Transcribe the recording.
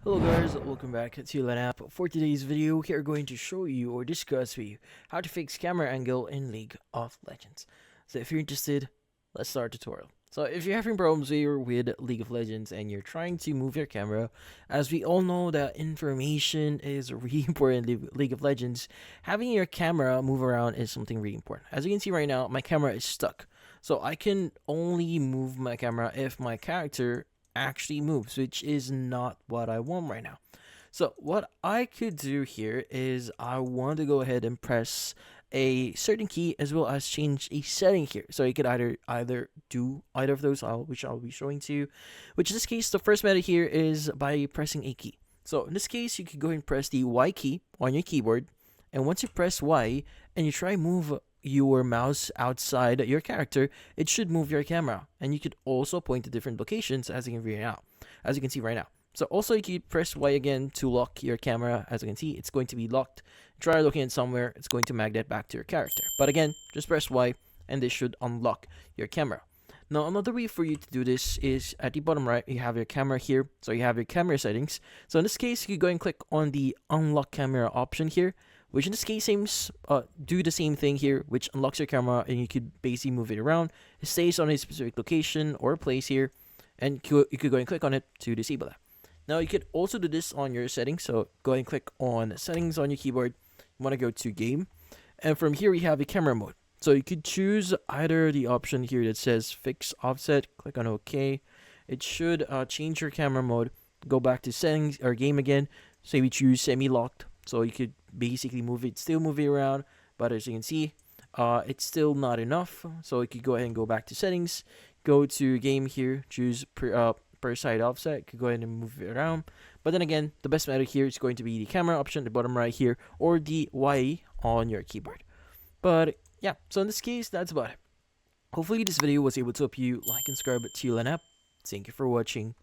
Hello guys, welcome back to Lanap. For today's video, we are going to show you or discuss with you how to fix camera angle in League of Legends. So if you're interested, let's start the tutorial. So if you're having problems here with League of Legends and you're trying to move your camera, as we all know that information is really important in League of Legends, having your camera move around is something really important. As you can see right now, my camera is stuck. So I can only move my camera if my character actually moves, which is not what I want right now. So what I could do here is I want to go ahead and press a certain key as well as change a setting here. So you could either do either of those, which I'll be showing to you. Which in this case, the first method here is by pressing a key. So in this case, you could go and press the Y key on your keyboard, and once you press Y and you try move your mouse outside your character, it should move your camera. And you could also point to different locations as you can see right now. So also you can press Y again to lock your camera. As you can see, it's going to be locked. Try looking at somewhere, it's going to magnet back to your character. But again, just press Y and this should unlock your camera. Now another way for you to do this is at the bottom right, you have your camera here. So you have your camera settings. So in this case, you can go and click on the unlock camera option here, which in this case seems do the same thing here, which unlocks your camera and you could basically move it around. It stays on a specific location or place here, and you could go and click on it to disable that. Now you could also do this on your settings, so go and click on settings on your keyboard. You want to go to game, and from here we have a camera mode. So you could choose either the option here that says fix offset, click on OK. It should change your camera mode, go back to settings or game again. Say we choose semi-locked, so you could basically still move it around, but as you can see, it's still not enough. So you could go ahead and go back to settings, go to game here, choose per side offset. You could go ahead and move it around. But then again, the best method here is going to be the camera option, the bottom right here, or the Y on your keyboard. But yeah, so in this case, that's about it. Hopefully this video was able to help you. Like and subscribe to Lanap. Thank you for watching.